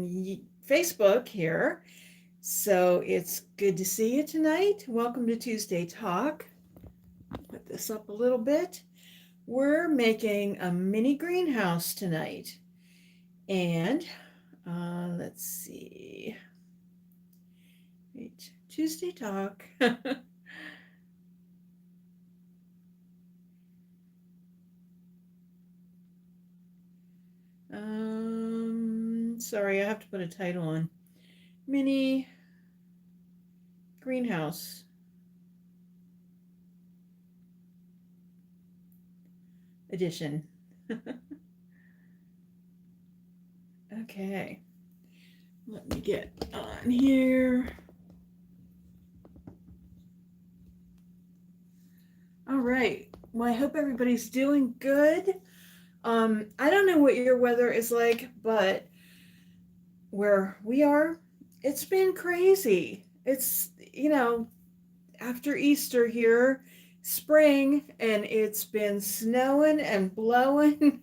on Facebook here. So it's good to see you tonight. Welcome to Tuesday Talk. Put this up a little bit. We're making a mini greenhouse tonight. And let's see. Wait, Tuesday Talk. Sorry, I have to put a title on. Mini greenhouse edition. Okay, let me get on here. All right. Well, I hope everybody's doing good. I don't know what your weather is like, but where we are, it's been crazy. It's, after Easter here, spring, and it's been snowing and blowing.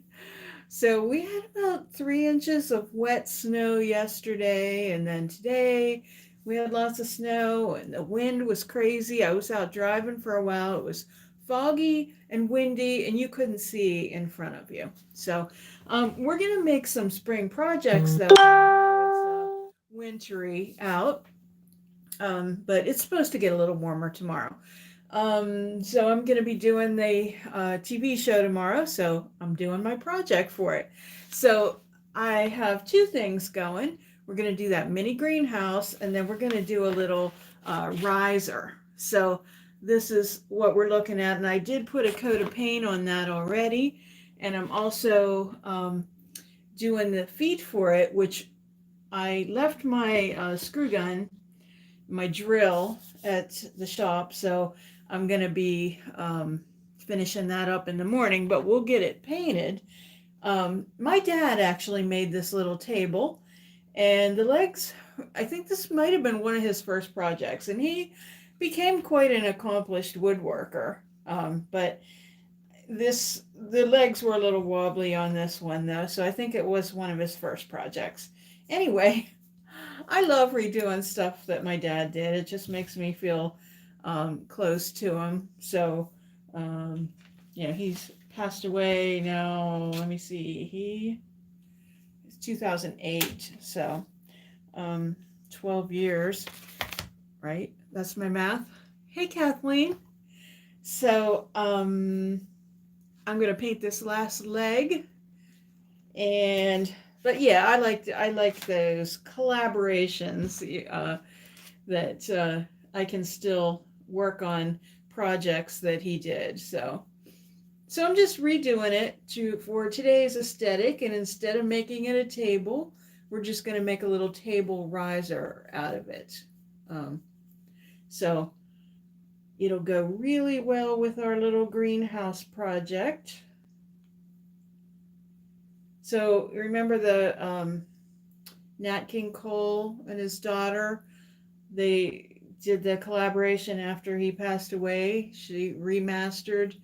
So we had about 3 inches of wet snow yesterday, and then today we had lots of snow, and the wind was crazy. I was out driving for a while. It was foggy and windy, and you couldn't see in front of you. So we're going to make some spring projects, though. It's wintry out, but it's supposed to get a little warmer tomorrow. So I'm going to be doing the TV show tomorrow, so I'm doing my project for it. So I have two things going. We're going to do that mini greenhouse, and then we're going to do a little riser. So this is what we're looking at, and I did put a coat of paint on that already, and I'm also doing the feet for it, which I left my screw gun, my drill at the shop, so I'm going to be finishing that up in the morning, but we'll get it painted. My dad actually made this little table, and the legs, I think this might have been one of his first projects, and he became quite an accomplished woodworker. But the legs were a little wobbly on this one, though, so I think it was one of his first projects. Anyway, I love redoing stuff that my dad did. It just makes me feel close to him. So, he's passed away now. Let me see. It's 2008. So, 12 years, right? That's my math. Hey, Kathleen. So, I'm going to paint this last leg. But yeah, I like those collaborations that I can still work on projects that he did. So I'm just redoing it for today's aesthetic, and instead of making it a table, we're just going to make a little table riser out of it. So it'll go really well with our little greenhouse project. So remember the Nat King Cole and his daughter, they did the collaboration after he passed away. She remastered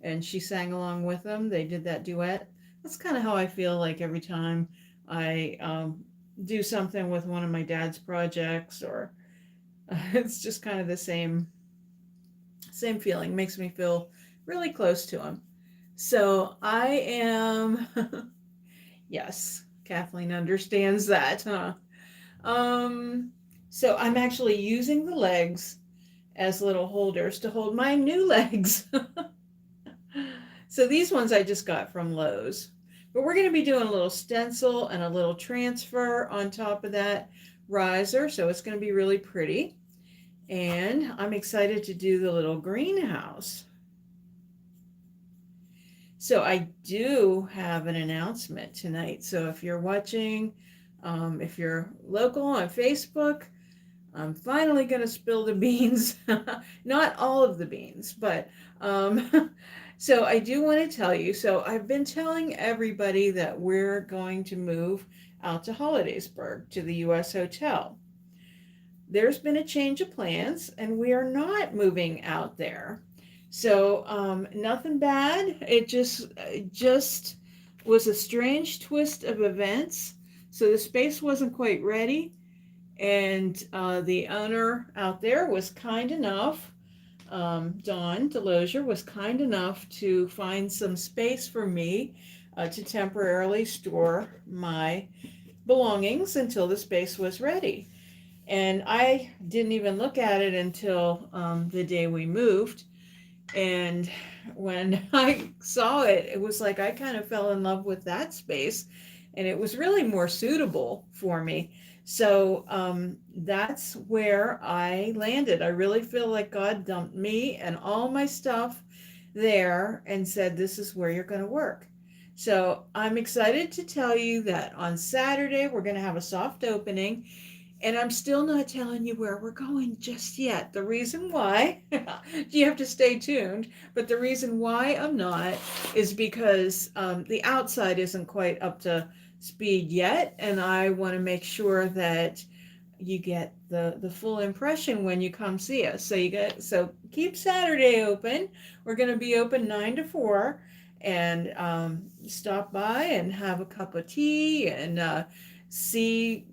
and she sang along with them. They did that duet. That's kind of how I feel like every time I do something with one of my dad's projects, or it's just kind of the same feeling. Makes me feel really close to him. So I am yes, Kathleen understands that, huh? So I'm actually using the legs as little holders to hold my new legs. So these ones I just got from Lowe's. But we're going to be doing a little stencil and a little transfer on top of that riser. So it's going to be really pretty. And I'm excited to do the little greenhouse. So I do have an announcement tonight. So if you're watching, if you're local on Facebook, I'm finally going to spill the beans. Not all of the beans, but so I do want to tell you. So I've been telling everybody that we're going to move out to Hollidaysburg to the U.S. Hotel. There's been a change of plans, and we are not moving out there. So nothing bad. It just was a strange twist of events. So the space wasn't quite ready. And the owner out there was kind enough, Dawn Delozier was kind enough to find some space for me to temporarily store my belongings until the space was ready. And I didn't even look at it until the day we moved. And when I saw it, it was like I kind of fell in love with that space, and it was really more suitable for me. So that's where I landed. I really feel like God dumped me and all my stuff there and said, this is where you're going to work. So I'm excited to tell you that on Saturday, we're going to have a soft opening. And I'm still not telling you where we're going just yet. The reason why, you have to stay tuned, but the reason why I'm not is because the outside isn't quite up to speed yet. And I want to make sure that you get the full impression when you come see us. So keep Saturday open. We're going to be open 9 to 4, and stop by and have a cup of tea and see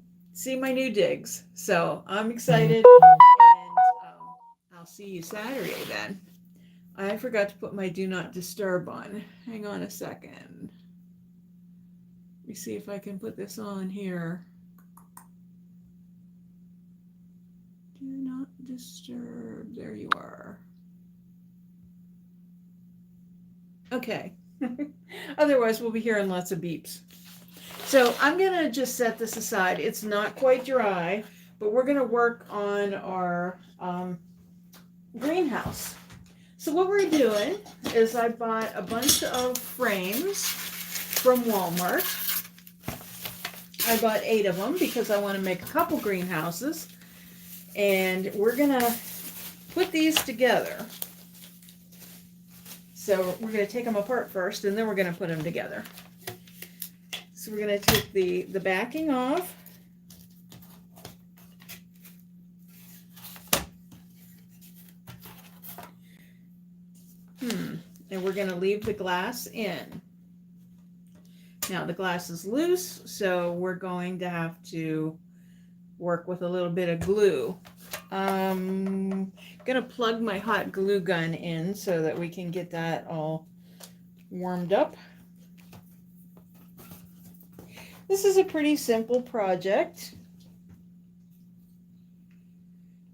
my new digs. So I'm excited, and I'll see you Saturday then. I forgot to put my do not disturb on. Hang on a second. Let me see if I can put this on here. Do not disturb. There you are. Okay. Otherwise, we'll be hearing lots of beeps. So I'm going to just set this aside. It's not quite dry, but we're going to work on our greenhouse. So what we're doing is I bought a bunch of frames from Walmart. I bought 8 of them because I want to make a couple greenhouses. And we're going to put these together. So we're going to take them apart first, and then we're going to put them together. So we're going to take the backing off. And we're going to leave the glass in. Now the glass is loose, so we're going to have to work with a little bit of glue. I'm going to plug my hot glue gun in so that we can get that all warmed up. This is a pretty simple project.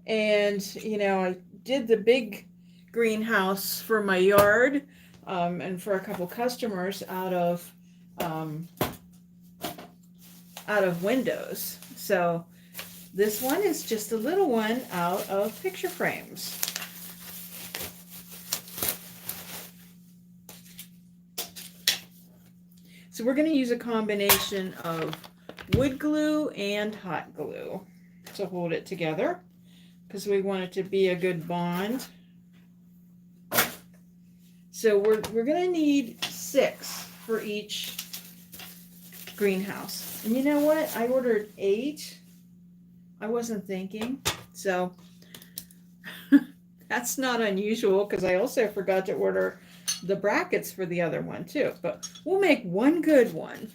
And, you know, I did the big greenhouse for my yard and for a couple customers out of windows. So this one is just a little one out of picture frames. So we're going to use a combination of wood glue and hot glue to hold it together because we want it to be a good bond. So we're going to need 6 for each greenhouse. And you know what? I ordered 8. I wasn't thinking. So that's not unusual because I also forgot to order the brackets for the other one too. But we'll make one good one.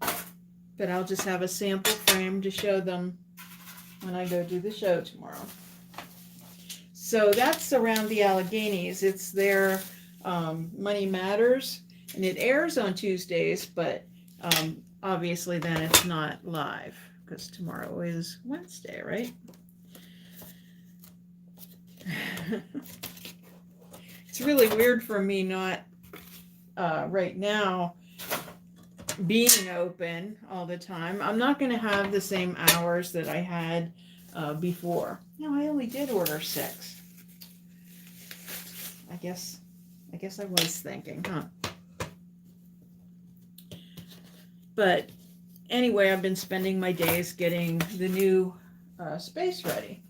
But I'll just have a sample frame to show them when I go do the show tomorrow. So that's around the Alleghenies. It's their Money Matters, and it airs on Tuesdays, but obviously then it's not live because tomorrow is Wednesday, right? It's really weird for me not right now being open all the time. I'm not going to have the same hours that I had before. No, I only did order 6. I guess I was thinking, huh? But anyway, I've been spending my days getting the new space ready.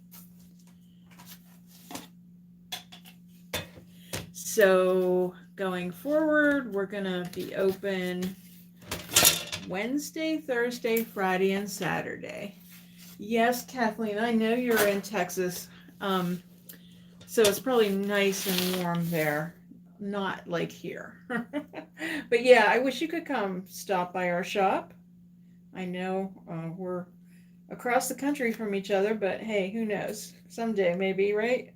So going forward, we're going to be open Wednesday, Thursday, Friday, and Saturday. Yes, Kathleen, I know you're in Texas, so it's probably nice and warm there. not like here. But yeah, I wish you could come stop by our shop. I know we're across the country from each other, but hey, who knows? Someday maybe, right?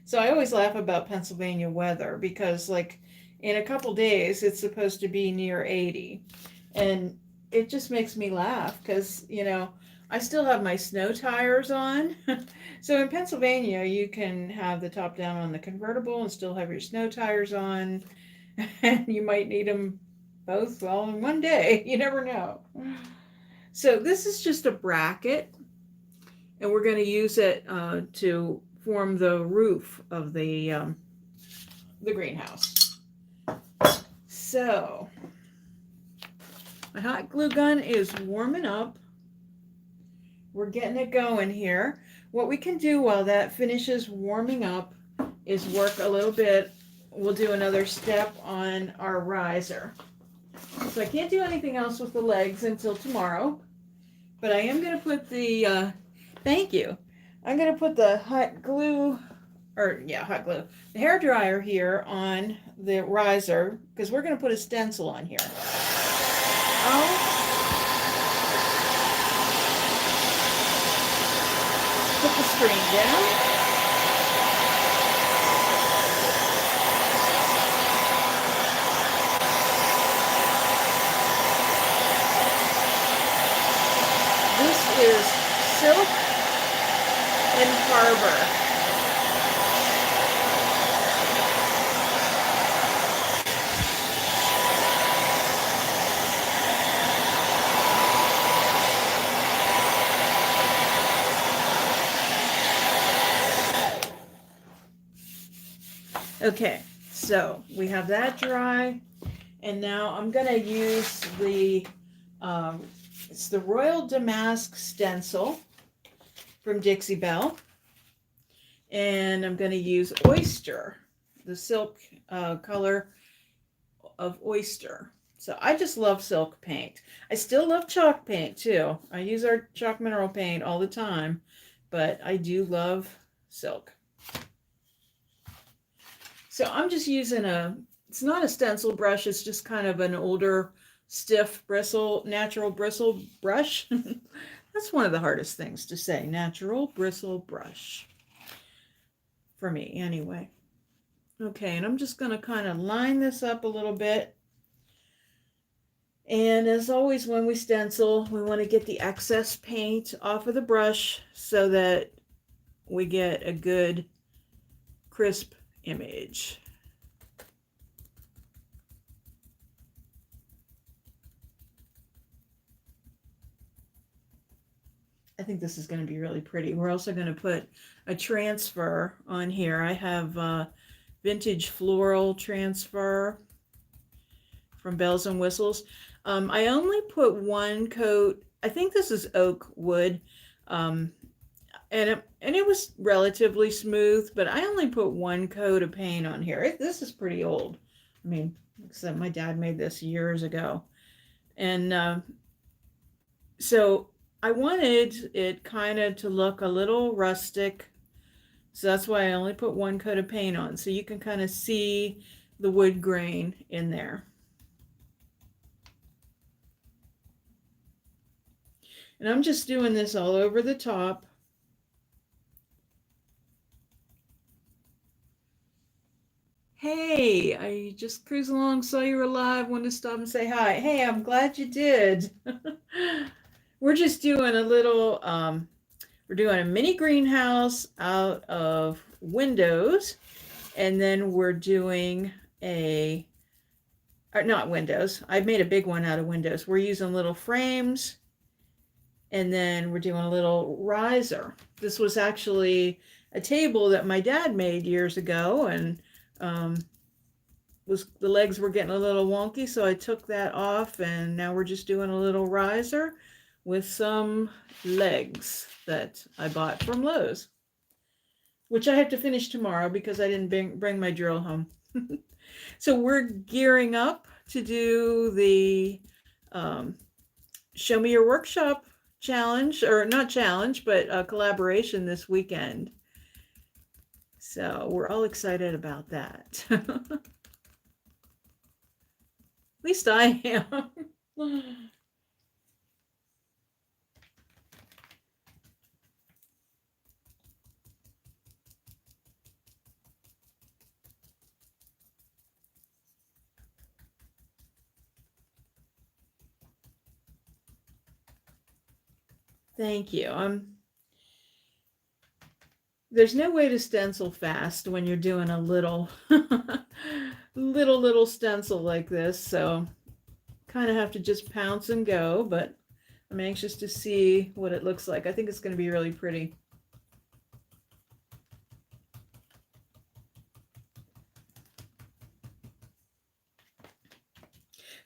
So I always laugh about Pennsylvania weather because, like, in a couple days it's supposed to be near 80. And it just makes me laugh because, I still have my snow tires on. So in Pennsylvania, you can have the top down on the convertible and still have your snow tires on. And you might need them both, well, in one day. You never know. So this is just a bracket, and we're going to use it to form the roof of the greenhouse. So my hot glue gun is warming up. We're getting it going here. What we can do while that finishes warming up is work a little bit. We'll do another step on our riser. So I can't do anything else with the legs until tomorrow, but I am going to put the, thank you. I'm going to put the hot glue, the hair dryer here on the riser because we're going to put a stencil on here. I'll put the screen down. This is silk and harbor. Okay, so we have that dry, and now I'm going to use it's the Royal Damask stencil from Dixie Belle, and I'm going to use Oyster, the silk color of Oyster. So I just love silk paint. I still love chalk paint too. I use our chalk mineral paint all the time, but I do love silk. So I'm just using it's not a stencil brush, it's just kind of an older, stiff natural bristle brush. That's one of the hardest things to say, natural bristle brush. For me, anyway. Okay, and I'm just going to kind of line this up a little bit. And as always, when we stencil, we want to get the excess paint off of the brush so that we get a good, crisp image. I think this is going to be really pretty. We're also going to put a transfer on here. I have vintage Floral Transfer from Bells and Whistles. I only put one coat. I think this is oak wood. And it was relatively smooth, but I only put one coat of paint on here. This is pretty old. I mean, except my dad made this years ago. And so I wanted it kind of to look a little rustic. So that's why I only put one coat of paint on. So you can kind of see the wood grain in there. And I'm just doing this all over the top. Hey, I just cruised along, saw you were live, wanted to stop and say hi. Hey, I'm glad you did. We're just doing a little, we're doing a mini greenhouse out of windows, and then we're doing not windows. I made a big one out of windows. We're using little frames, and then we're doing a little riser. This was actually a table that my dad made years ago, and the legs were getting a little wonky, so I took that off, and now we're just doing a little riser with some legs that I bought from Lowe's, which I have to finish tomorrow because I didn't bring my drill home. So we're gearing up to do the Show Me Your Workshop challenge, or not challenge, but collaboration this weekend. So we're all excited about that. At least I am. Thank you. There's no way to stencil fast when you're doing a little little stencil like this, so kind of have to just pounce and go, but I'm anxious to see what it looks like. I think it's going to be really pretty.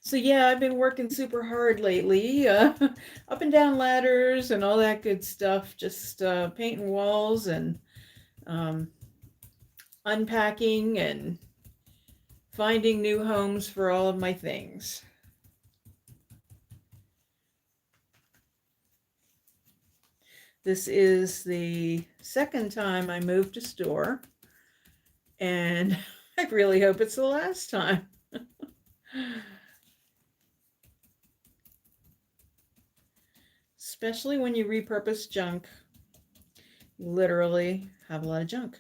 So yeah, I've been working super hard lately, up and down ladders and all that good stuff, just painting walls and um, unpacking and finding new homes for all of my things. This is the second time I moved a store, and I really hope it's the last time. Especially when you repurpose junk. You literally have a lot of junk.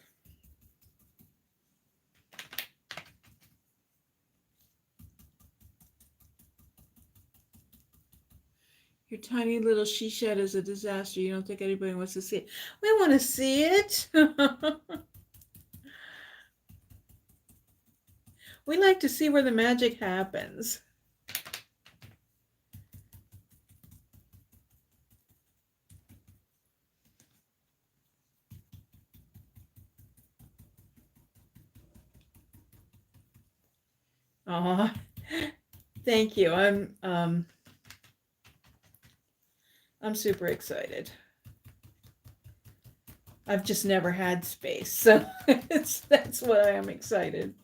Your tiny little she shed is a disaster. You don't think anybody wants to see it. We want to see it. We like to see where the magic happens. Aw, thank you. I'm super excited. I've just never had space, so that's what I am excited.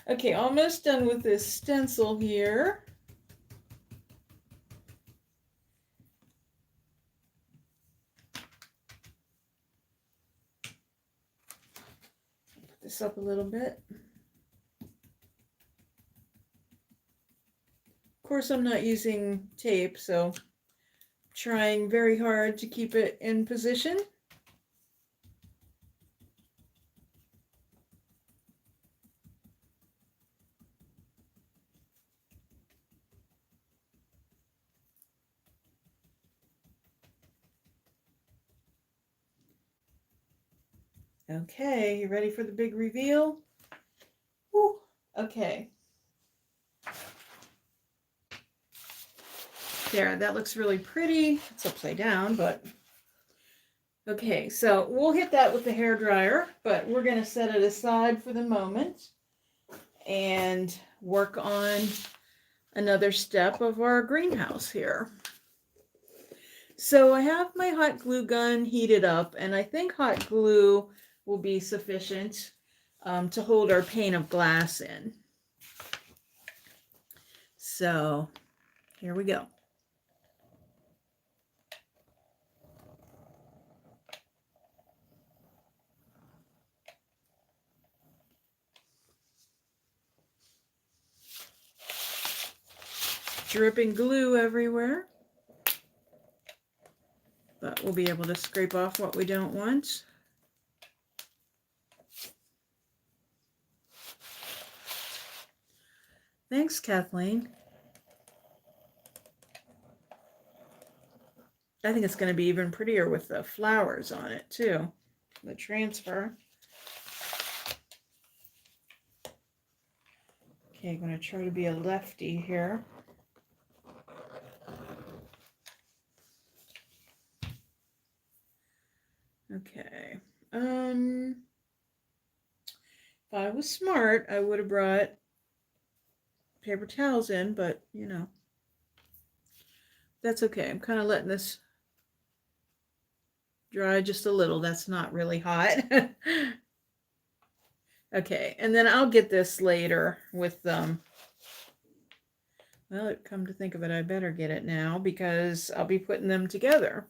Okay, almost done with this stencil here. Put this up a little bit. Of course, I'm not using tape, so I'm trying very hard to keep it in position. Okay, you ready for the big reveal? Woo. Okay. There, that looks really pretty. It's upside down, but okay, so we'll hit that with the hair dryer, but we're going to set it aside for the moment and work on another step of our greenhouse here. So I have my hot glue gun heated up, and I think hot glue will be sufficient to hold our pane of glass in. So here we go. Dripping glue everywhere, but we'll be able to scrape off what we don't want. Thanks, Kathleen. I think it's going to be even prettier with the flowers on it too, the transfer. Okay, I'm going to try to be a lefty here. Okay. If I was smart, I would have brought paper towels in, but you know, that's okay. I'm kind of letting this dry just a little. That's not really hot. Okay, and then I'll get this later with well, come to think of it, I better get it now because I'll be putting them together.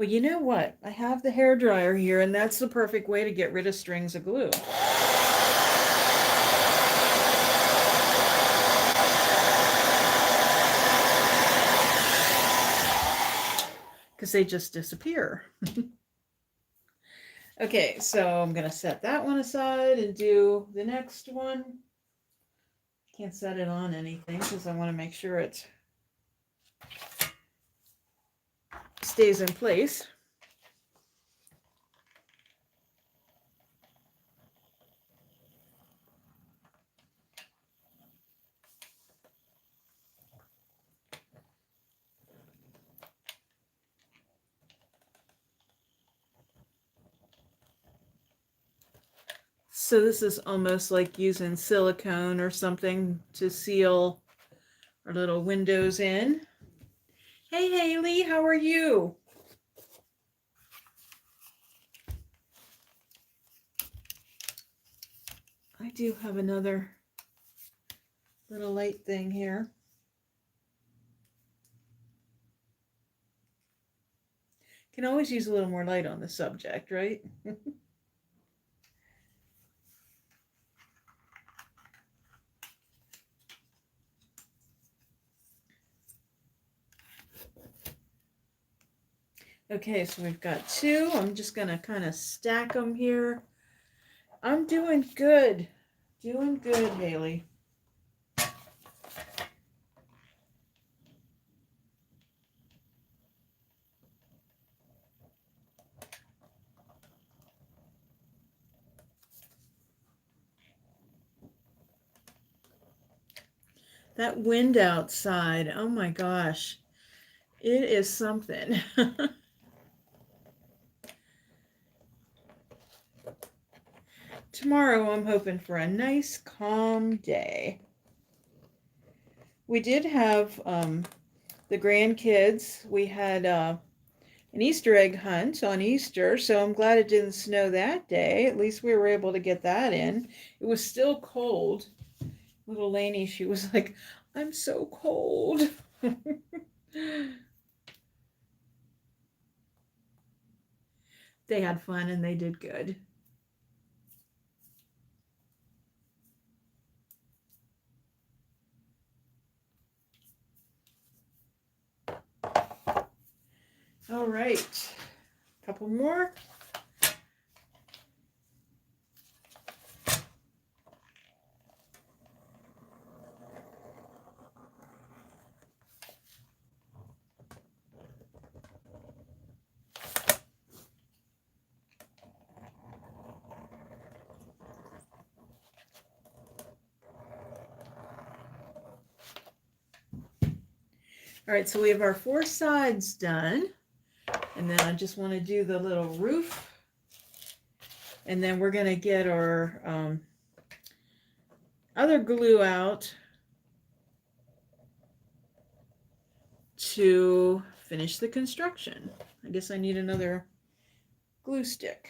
Well, you know what? I have the hair dryer here, and that's the perfect way to get rid of strings of glue. Because they just disappear. Okay, so I'm going to set that one aside and do the next one. Can't set it on anything because I want to make sure it stays in place. So this is almost like using silicone or something to seal our little windows in. Hey Haley, how are you? I do have another little light thing here. Can always use a little more light on the subject, right? Okay, so we've got two. I'm just going to kind of stack them here. I'm doing good. Doing good, Haley. That wind outside, oh my gosh, it is something. Tomorrow I'm hoping for a nice calm day. We did have the grandkids. We had an Easter egg hunt on Easter, so I'm glad it didn't snow that day. At least we were able to get that in. It was still cold. Little Lainey, she was like, I'm so cold. They had fun and they did good. All right, a couple more. All right, so we have our four sides done. And then I just want to do the little roof. And then we're going to get our other glue out to finish the construction. I guess I need another glue stick.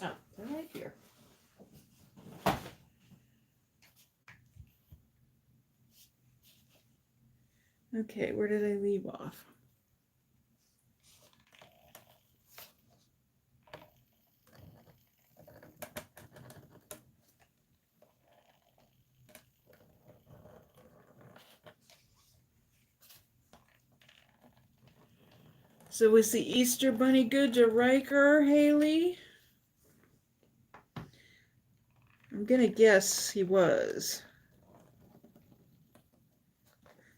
Oh, they're right here. Okay, where did I leave off? So was the Easter Bunny good to Riker, Haley? I'm gonna guess he was.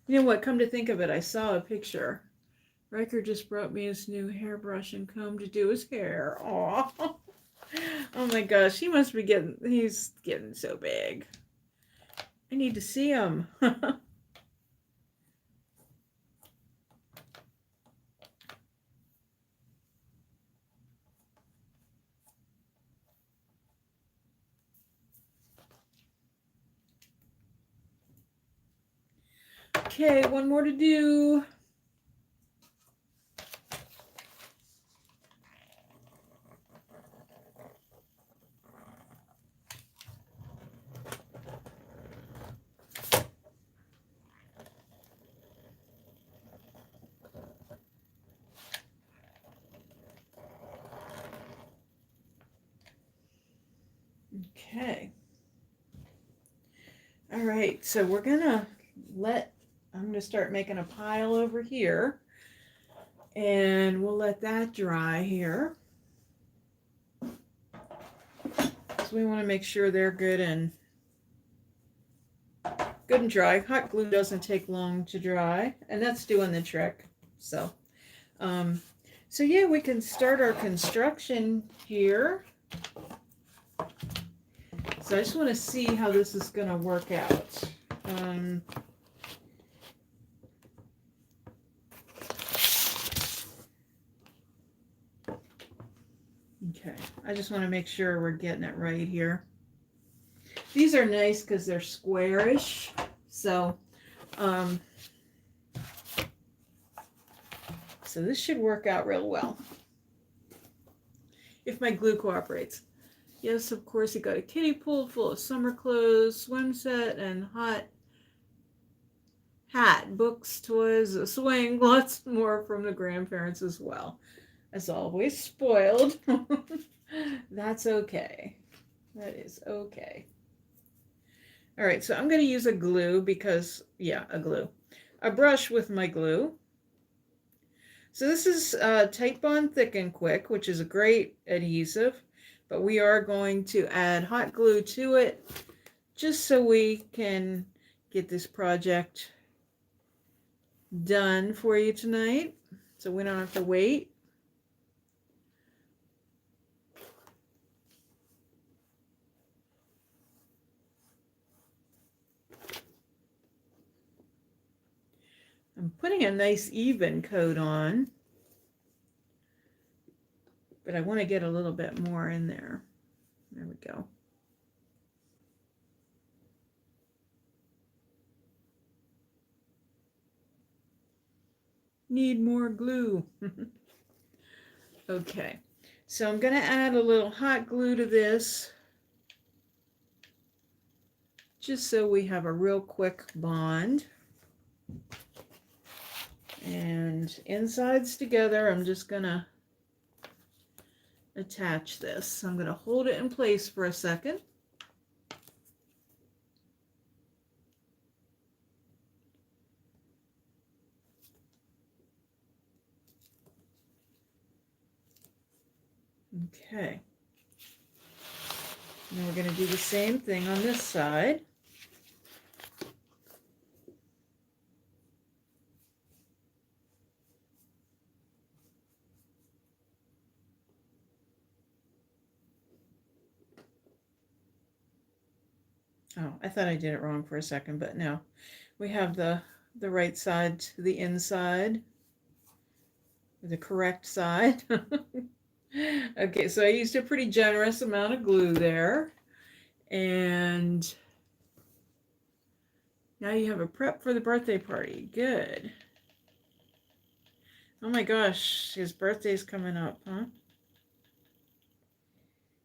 You know what, come to think of it, I saw a picture. Riker just brought me his new hairbrush and comb to do his hair. Aw. Oh my gosh, he's getting so big. I need to see him. Okay, one more to do. Okay. All right, so we're gonna I'm gonna start making a pile over here, and we'll let that dry here. So we want to make sure they're good and dry. Hot glue doesn't take long to dry, and that's doing the trick. So, so yeah, we can start our construction here. So I just want to see how this is going to work out. Okay, I just want to make sure we're getting it right here. These are nice because they're squarish, so so this should work out real well if my glue cooperates. Yes, of course, you got a kiddie pool full of summer clothes, swim set, and hot hat, books, toys, a swing, lots more from the grandparents as well. As always, spoiled. That's okay. That is okay. All right, so I'm going to use a glue because, yeah, a glue. A brush with my glue. So this is Tight Bond Thick and Quick, which is a great adhesive, but we are going to add hot glue to it just so we can get this project done for you tonight, so we don't have to wait. I'm putting a nice even coat on, but I want to get a little bit more in there. There we go. Need more glue. Okay, so I'm going to add a little hot glue to this, just so we have a real quick bond. And insides together, I'm just going to attach this. I'm going to hold it in place for a second. Okay. Now we're going to do the same thing on this side. Oh, I thought I did it wrong for a second, but no. We have the right side to the inside, the correct side. Okay, so I used a pretty generous amount of glue there. And now you have a prep for the birthday party. Good. Oh my gosh, his birthday's coming up, huh?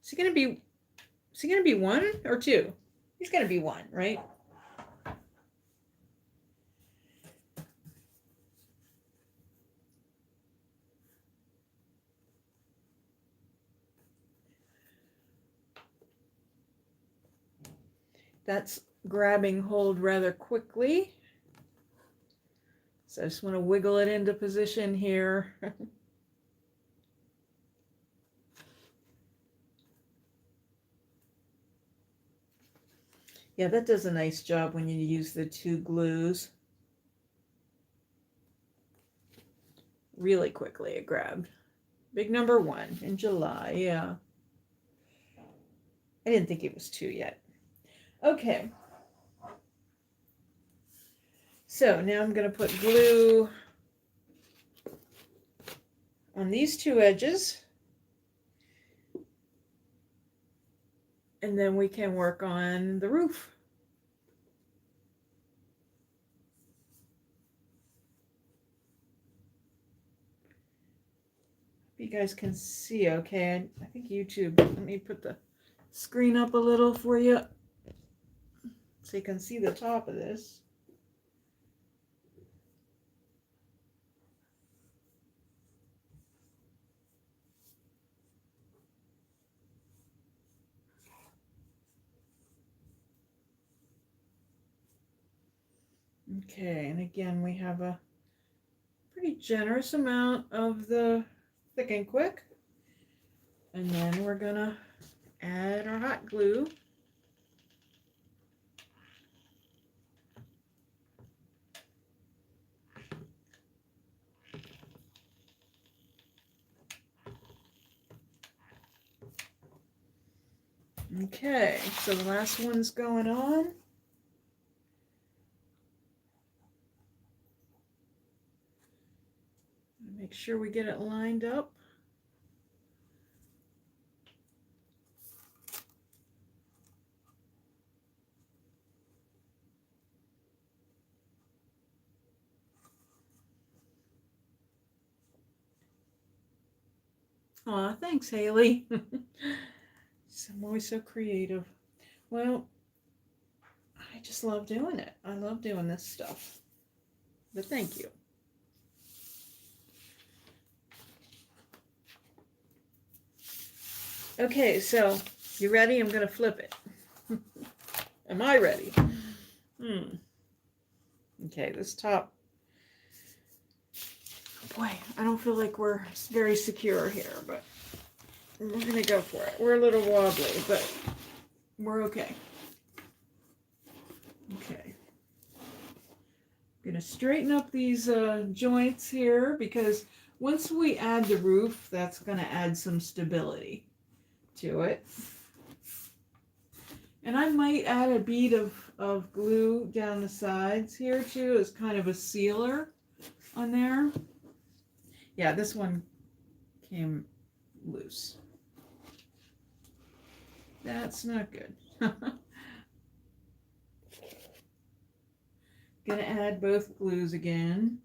Is he gonna be 1 or 2? He's gonna be 1, right? That's grabbing hold rather quickly. So I just want to wiggle it into position here. Yeah, that does a nice job when you use the 2 glues. Really quickly it grabbed. Big number 1 in July, yeah. I didn't think it was 2 yet. Okay. So now I'm going to put glue on these 2 edges. And then we can work on the roof. You guys can see okay. I think YouTube, let me put the screen up a little for you so you can see the top of this. Okay, and again we have a pretty generous amount of the Thick and Quick. And then we're gonna add our hot glue. Okay, so the last one's going on. Make sure we get it lined up. Aw, thanks, Haley. I'm always so creative. Well, I just love doing it. I love doing this stuff. But thank you. Okay, so you ready? I'm going to flip it. Am I ready? Okay, this top. Boy, I don't feel like we're very secure here, but we're going to go for it. We're a little wobbly, but we're okay. Okay. I'm going to straighten up these joints here because once we add the roof, that's going to add some stability to it. And I might add a bead of glue down the sides here too as kind of a sealer on there. Yeah, this one came loose. That's not good. Gonna add both glues again.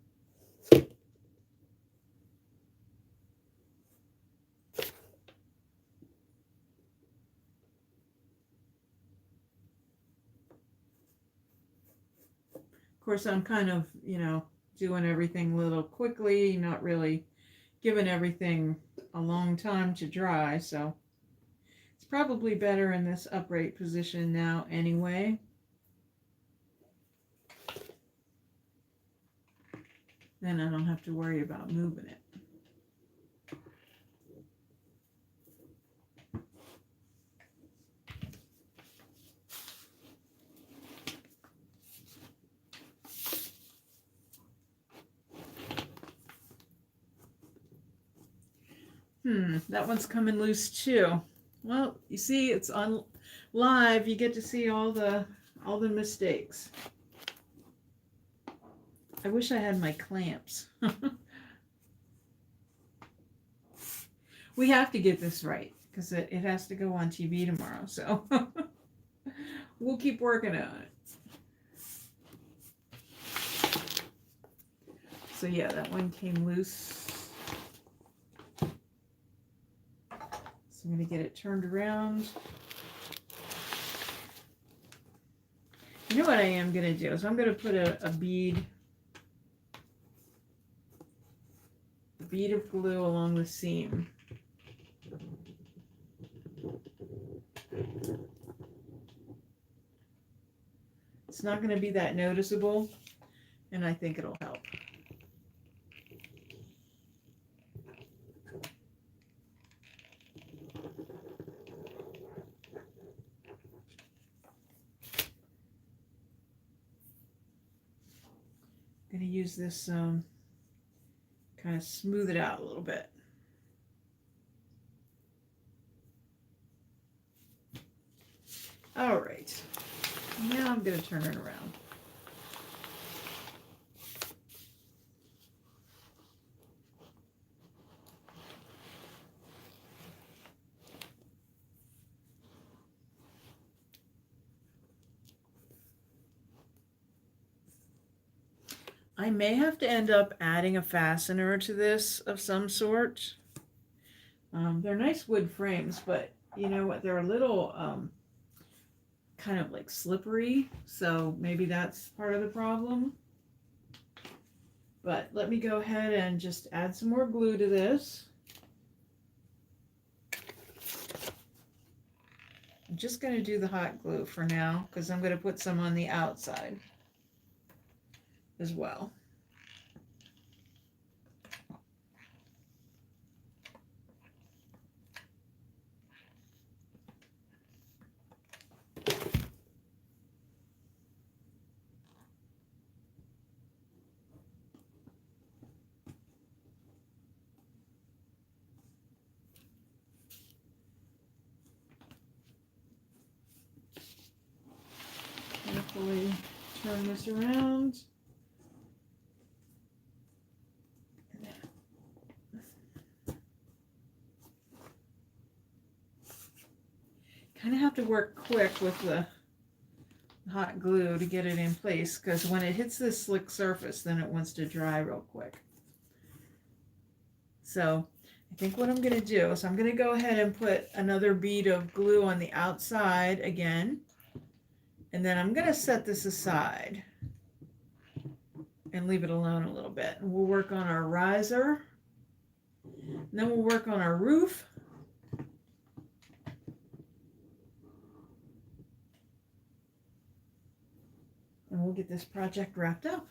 Of course, I'm kind of, doing everything a little quickly, not really giving everything a long time to dry, so it's probably better in this upright position now anyway. Then I don't have to worry about moving it. That one's coming loose too. Well, you see, it's on live. You get to see all the mistakes. I wish I had my clamps. We have to get this right because it has to go on TV tomorrow. So we'll keep working on it. So yeah, that one came loose. I'm going to get it turned around. You know what I am going to do is I'm going to put a bead of glue along the seam. It's not going to be that noticeable, and I think it'll help. I'm going to use this kind of smooth it out a little bit. All right, now I'm going to turn it around. I may have to end up adding a fastener to this of some sort. They're nice wood frames, but you know what? They're a little kind of like slippery, so maybe that's part of the problem. But let me go ahead and just add some more glue to this. I'm just going to do the hot glue for now because I'm going to put some on the outside. as well. Carefully turn this around. Kind of have to work quick with the hot glue to get it in place, because when it hits this slick surface, then it wants to dry real quick. So I think what I'm going to do is I'm going to go ahead and put another bead of glue on the outside again, and then I'm going to set this aside and leave it alone a little bit. And we'll work on our riser, and then we'll work on our roof. And we'll get this project wrapped up.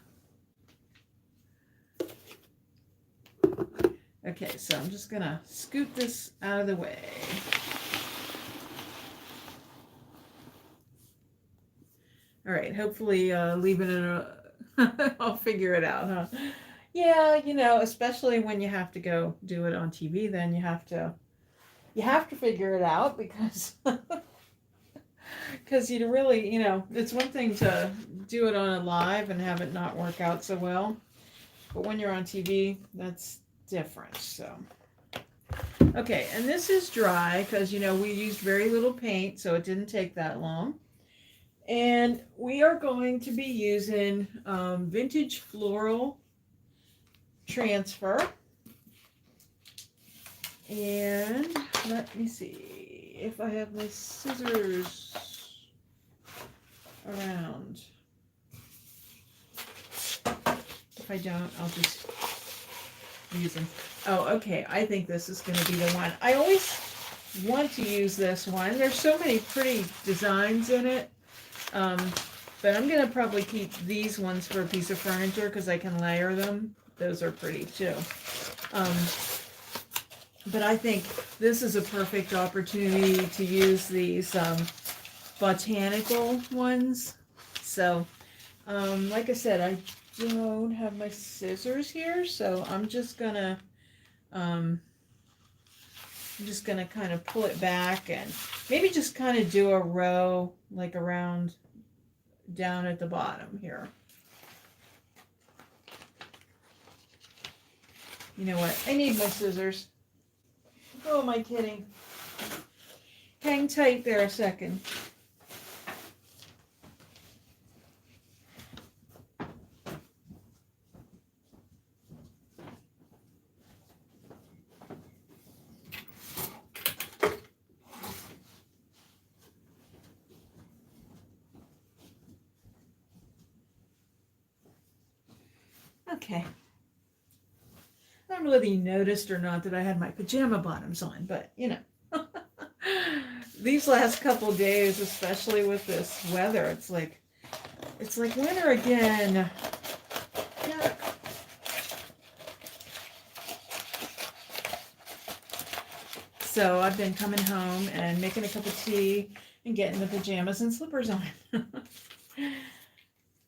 Okay, so I'm just gonna scoot this out of the way. All right, hopefully leaving it, I'll figure it out, huh? Yeah, you know, especially when you have to go do it on TV, then you have to figure it out, because because you really, you know, it's one thing to do it on a live and have it not work out so well, but when you're on TV, that's different. So okay, and this is dry because, you know, we used very little paint, so it didn't take that long. And we are going to be using vintage Floral Transfer. And let me see if I have my scissors around. If I don't, I'll just use them. Oh, okay. I think this is going to be the one. I always want to use this one. There's so many pretty designs in it. But I'm going to probably keep these ones for a piece of furniture because I can layer them. Those are pretty too. But I think this is a perfect opportunity to use these botanical ones. So, like I said, I don't have my scissors here, so I'm just gonna kind of pull it back and maybe just kind of do a row like around down at the bottom here. You know what? I need my scissors. Oh, am I kidding? Hang tight there a second. Okay. I don't know whether you noticed or not that I had my pajama bottoms on, but you know. These last couple days, especially with this weather, it's like winter again. Yuck. So I've been coming home and making a cup of tea and getting the pajamas and slippers on.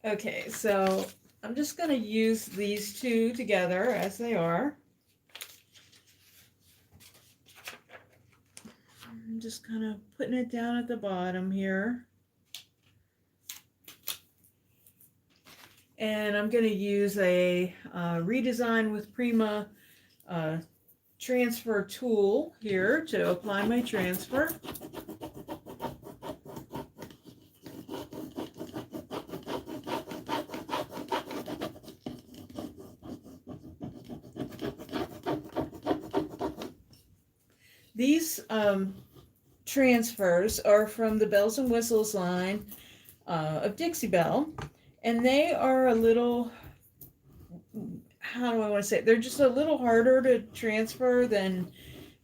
Okay, so I'm just going to use these two together as they are. I'm just kind of putting it down at the bottom here. And I'm going to use a Redesign with Prima transfer tool here to apply my transfer. These transfers are from the Bells and Whistles line of Dixie Belle, and they are a little, how do I want to say it? They're just a little harder to transfer than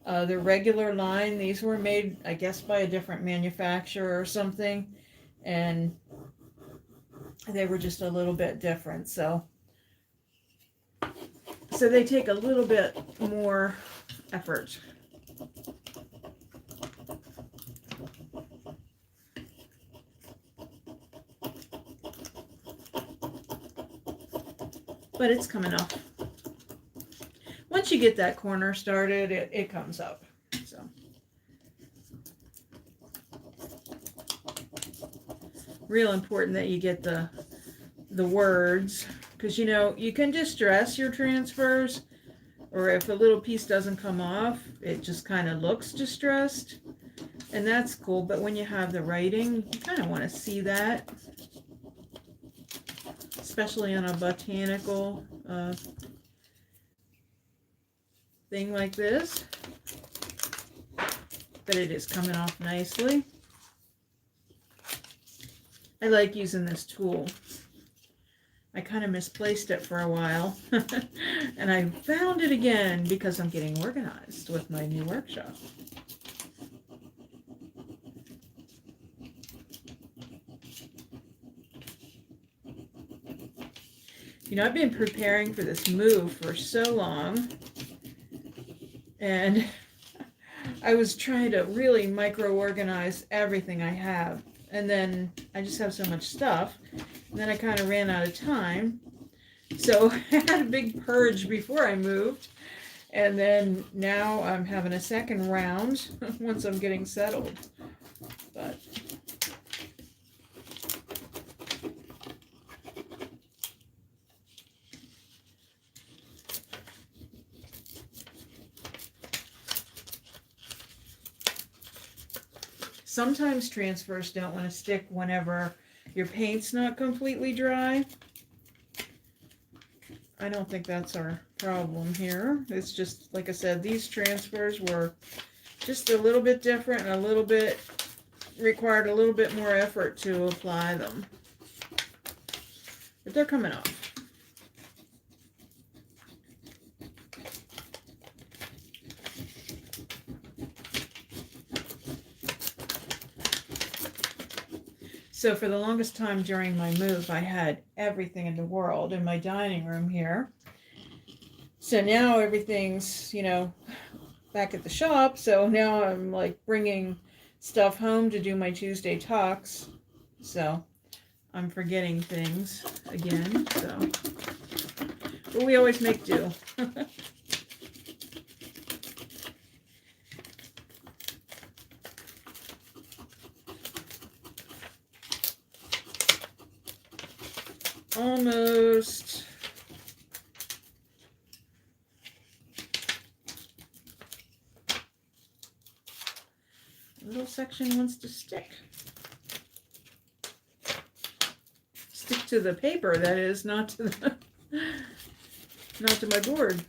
the regular line. These were made, I guess, by a different manufacturer or something, and they were just a little bit different. So they take a little bit more effort. But it's coming off. Once you get that corner started, it comes up. So real important that you get the words, because you know you can distress your transfers, or if a little piece doesn't come off, it just kind of looks distressed, and that's cool. But when you have the writing, you kind of want to see that, especially on a botanical thing like this. But it is coming off nicely. I like using this tool. I kind of misplaced it for a while, and I found it again because I'm getting organized with my new workshop. You know, I've been preparing for this move for so long, and I was trying to really micro-organize everything I have, and then I just have so much stuff, and then I kind of ran out of time, so I had a big purge before I moved, and then now I'm having a second round once I'm getting settled. But sometimes transfers don't want to stick whenever your paint's not completely dry. I don't think that's our problem here. It's just, like I said, these transfers were just a little bit different and a little bit required a little bit more effort to apply them. But they're coming off. So for the longest time during my move, I had everything in the world in my dining room here. So now everything's, you know, back at the shop. So now I'm like bringing stuff home to do my Tuesday talks. So I'm forgetting things again. So, but we always make do. Almost. A little section wants to stick. Stick to the paper, that is, not to the not to my board.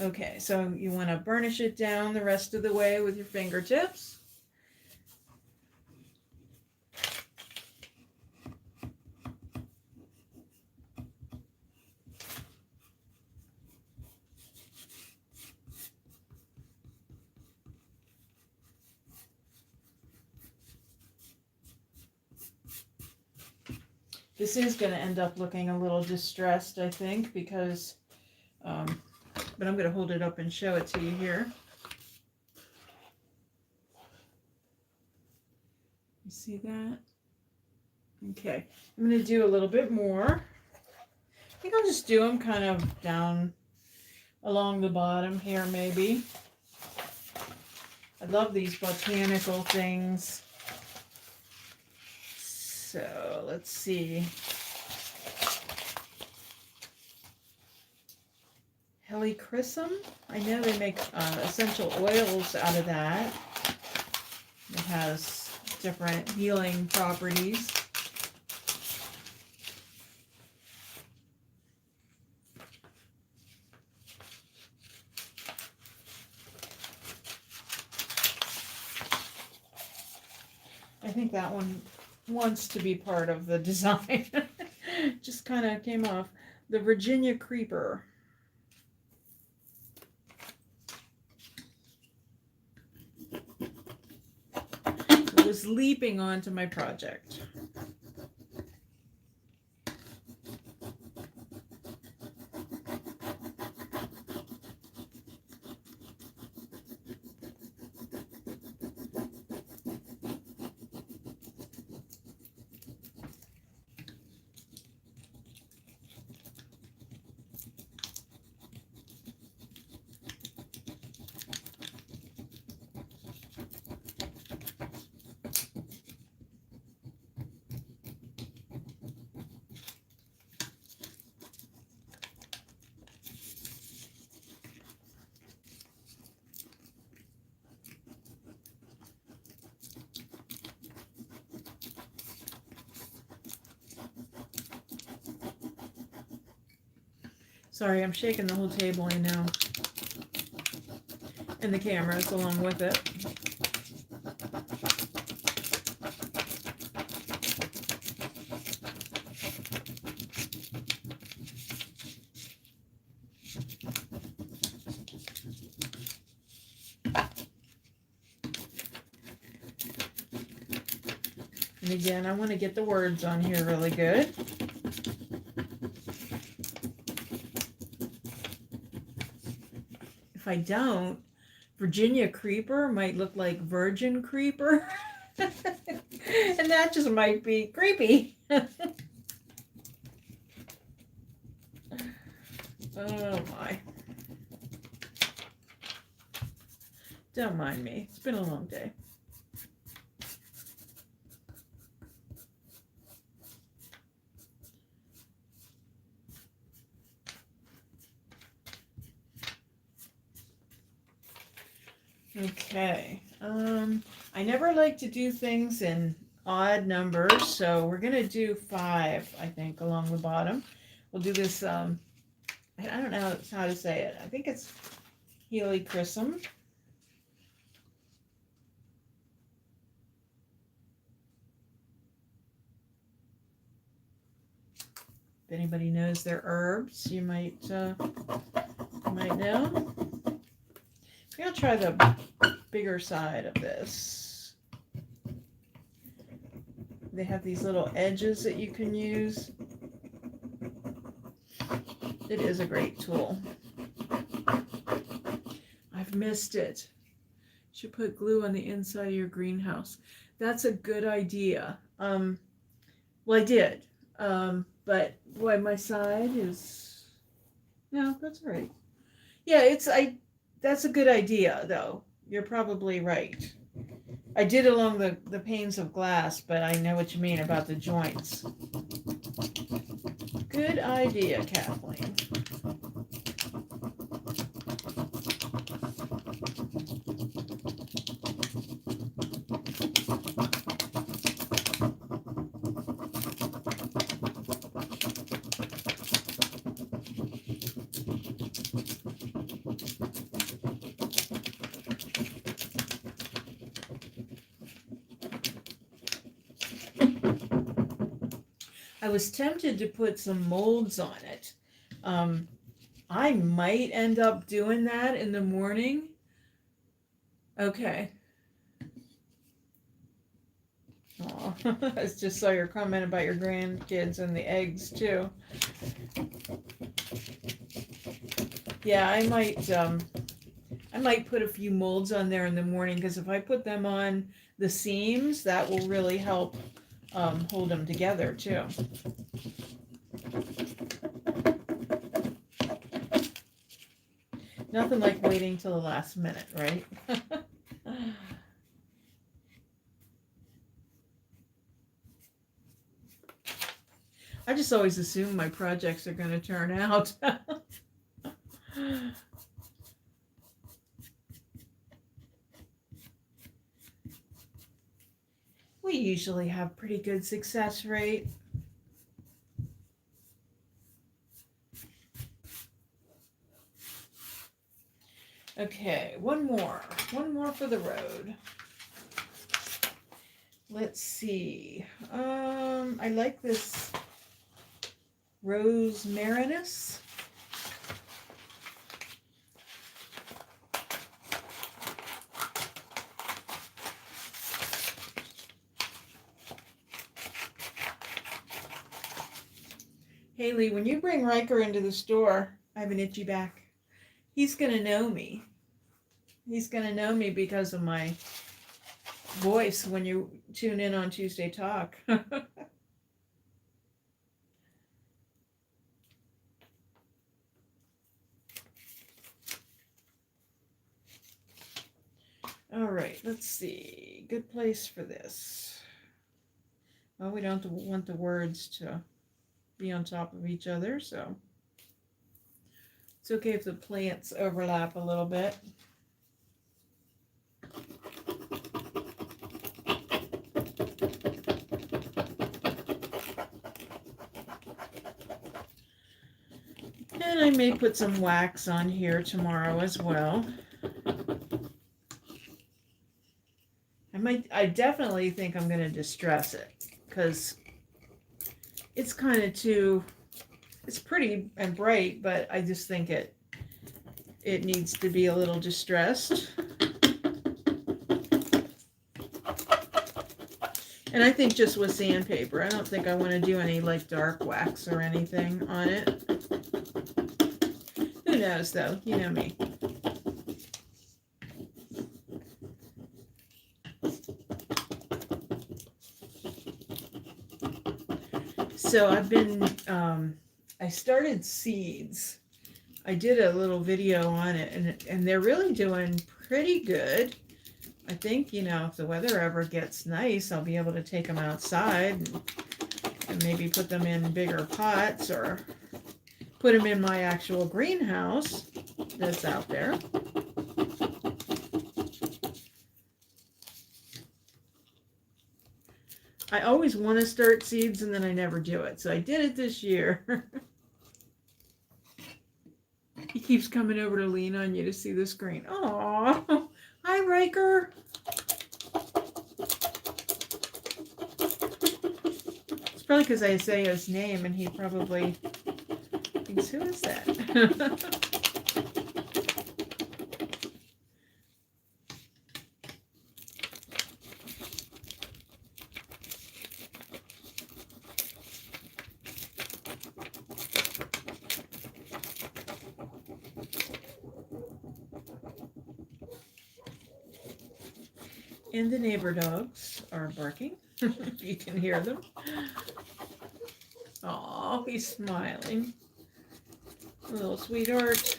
Okay, so you want to burnish it down the rest of the way with your fingertips. This is going to end up looking a little distressed, I think, because, but I'm going to hold it up and show it to you here. You see that? Okay, I'm going to do a little bit more. I think I'll just do them kind of down along the bottom here, maybe. I love these botanical things. So let's see. Helichrysum. I know they make essential oils out of that. It has different healing properties. I think that one wants to be part of the design. Just kind of came off. The Virginia Creeper. was leaping onto my project. Sorry, I'm shaking the whole table, I know. And the cameras along with it. And again, I want to get the words on here really good. If I don't, Virginia Creeper might look like Virgin Creeper. And that just might be creepy. Oh my. Don't mind me. It's been a long day. Okay, I never like to do things in odd numbers, so we're gonna do 5, I think, along the bottom. We'll do this, I don't know how to say it. I think it's Helichrysum. If anybody knows their herbs, you might know. I'll try the bigger side of this. They have these little edges that you can use. It is a great tool. I've missed it. You should put glue on the inside of your greenhouse. That's a good idea. Well, I did. But boy, my side is, no, that's all right. Yeah, that's a good idea, though. You're probably right. I did along the panes of glass, but I know what you mean about the joints. Good idea, Kathleen. I was tempted to put some molds on it. I might end up doing that in the morning. Okay. Oh, I just saw your comment about your grandkids and the eggs too. Yeah, I might put a few molds on there in the morning, because if I put them on the seams, that will really help hold them together too. Nothing like waiting till the last minute, right? I just always assume my projects are going to turn out. We usually have pretty good success rate. Okay, one more for the road. Let's see. I like this Rose Marinus. Haley, when you bring Riker into the store, I have an itchy back. He's going to know me. He's going to know me because of my voice when you tune in on Tuesday Talk. All right, let's see. Good place for this. Well, we don't want the words to be on top of each other, so it's okay if the plants overlap a little bit. And I may put some wax on here tomorrow as well. I definitely think I'm going to distress it because it's kind of too, it's pretty and bright, but I just think it needs to be a little distressed. And I think just with sandpaper. I don't think I want to do any like dark wax or anything on it. Who knows though? You know me. So I've been, I started seeds. I did a little video on it, and they're really doing pretty good. I think, you know, if the weather ever gets nice, I'll be able to take them outside and maybe put them in bigger pots or put them in my actual greenhouse that's out there. I always want to start seeds and then I never do it. So I did it this year. He keeps coming over to lean on you to see the screen. Aww. Hi, Riker. It's probably because I say his name and he probably thinks, who is that? And the neighbor dogs are barking. You can hear them. Oh, he's smiling. A little sweetheart.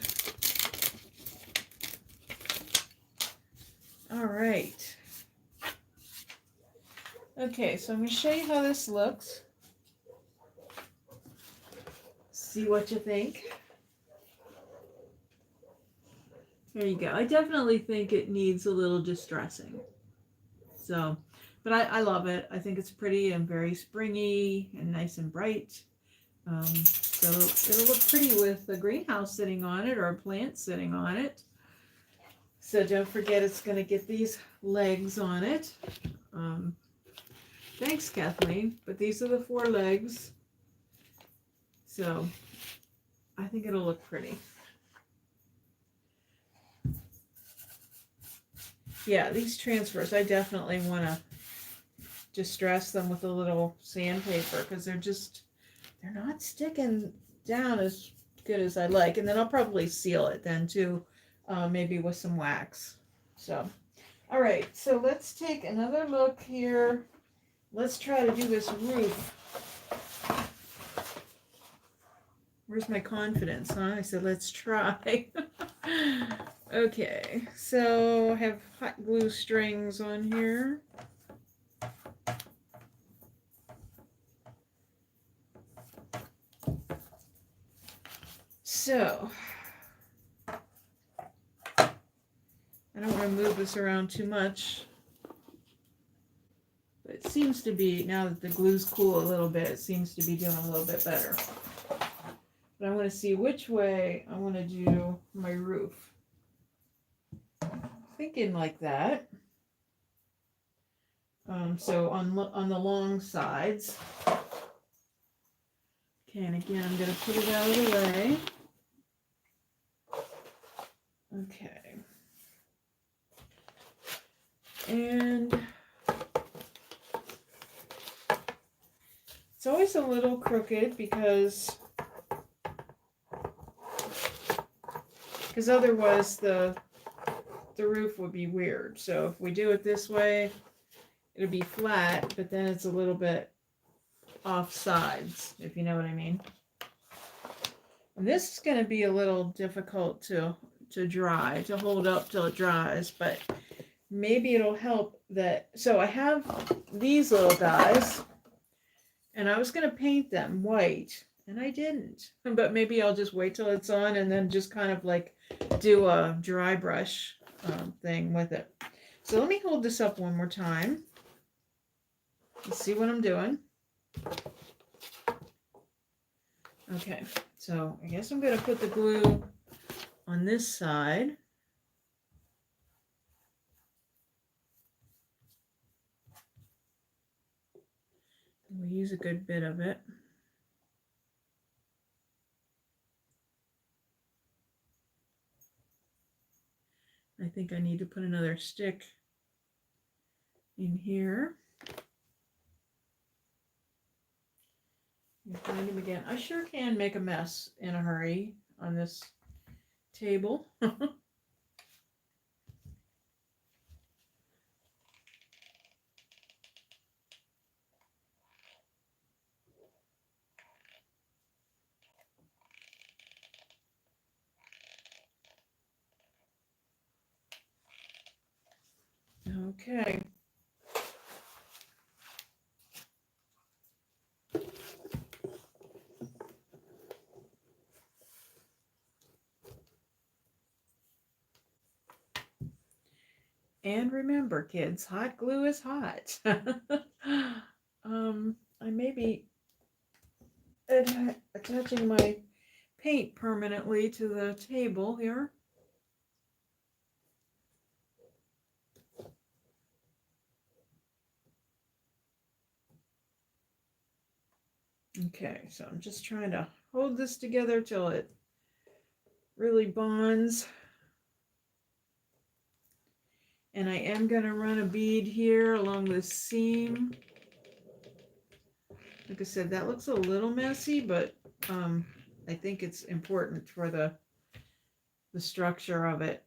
All right. Okay, so I'm going to show you how this looks. See what you think. There you go. I definitely think it needs a little distressing. So, but I love it. I think it's pretty and very springy and nice and bright. So it'll look pretty with a greenhouse sitting on it or a plant sitting on it. So don't forget it's going to get these legs on it. Thanks, Kathleen. But these are the 4 legs. So I think it'll look pretty. Yeah, these transfers, I definitely want to distress them with a little sandpaper because they're not sticking down as good as I like. And then I'll probably seal it then too, maybe with some wax. So, all right, so let's take another look here. Let's try to do this roof. Where's my confidence, huh? I said, let's try. Okay, so I have hot glue strings on here. So, I don't want to move this around too much. But it seems to be, now that the glue's cool a little bit, it seems to be doing a little bit better. But I want to see which way I want to do my roof. Thinking like that. So on the long sides. Okay, and again, I'm going to put it out of the way. Okay. And it's always a little crooked because because otherwise the roof would be weird. So if we do it this way, it'll be flat, but then it's a little bit off sides, if you know what I mean. And this is going to be a little difficult to dry, to hold up till it dries, but maybe it'll help that. So I have these little guys, and I was going to paint them white, and I didn't. But maybe I'll just wait till it's on and then just kind of like do a dry brush thing with it. So let me hold this up one more time. Let's see what I'm doing. Okay, so I guess I'm going to put the glue on this side. We'll use a good bit of it. I think I need to put another stick in here. You find him again. I sure can make a mess in a hurry on this table. Okay. And remember, kids, hot glue is hot. I may be attaching my paint permanently to the table here. Okay, so I'm just trying to hold this together till it really bonds. And I am going to run a bead here along the seam. Like I said, that looks a little messy, but I think it's important for the structure of it.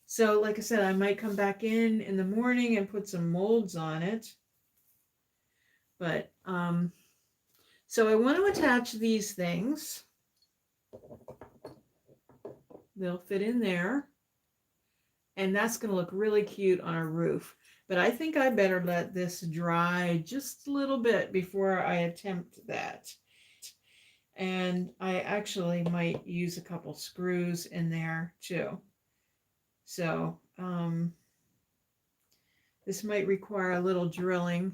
So like I said, I might come back in the morning and put some molds on it. But so I want to attach these things. They'll fit in there. And that's going to look really cute on a roof. But I think I better let this dry just a little bit before I attempt that. And I actually might use a couple screws in there too. So this might require a little drilling.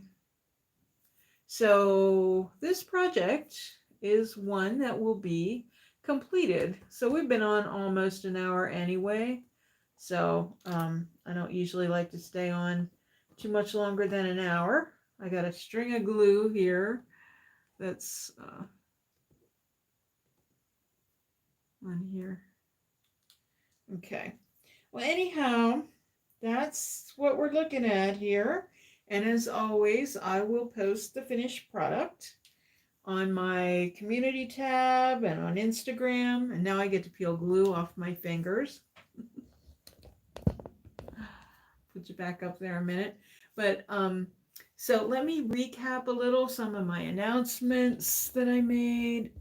So this project is one that will be completed. So we've been on almost an hour anyway. So I don't usually like to stay on too much longer than an hour. I got a string of glue here that's on here. Okay. Well, anyhow, that's what we're looking at here. And as always, I will post the finished product on my community tab and on Instagram. And now I get to peel glue off my fingers. Put you back up there a minute. But so let me recap a little some of my announcements that I made.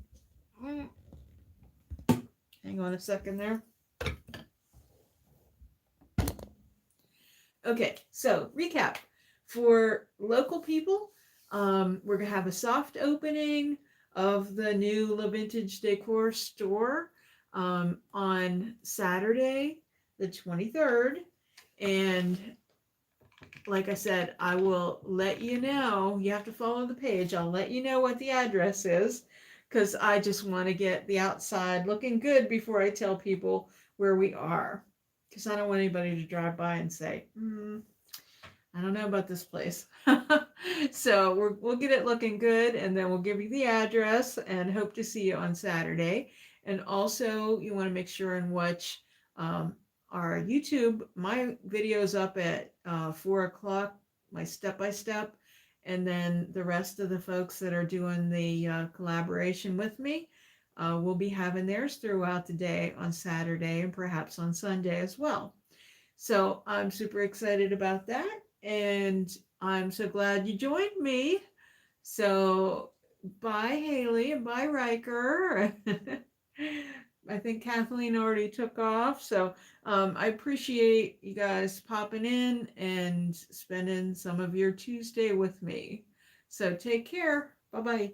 Hang on a second there. Okay, so recap. For local people, we're going to have a soft opening of the new La Vintage Decor store on Saturday, the 23rd. And like I said, I will let you know. You have to follow the page. I'll let you know what the address is because I just want to get the outside looking good before I tell people where we are. Because I don't want anybody to drive by and say, I don't know about this place. So we'll get it looking good, and then we'll give you the address and hope to see you on Saturday. And also, you want to make sure and watch our YouTube. My video's up at 4 o'clock, my step-by-step. And then the rest of the folks that are doing the collaboration with me, will be having theirs throughout the day on Saturday and perhaps on Sunday as well. So I'm super excited about that. And I'm so glad you joined me. So bye, Haley, and bye, Riker. I think Kathleen already took off. So I appreciate you guys popping in and spending some of your Tuesday with me. So take care. Bye bye.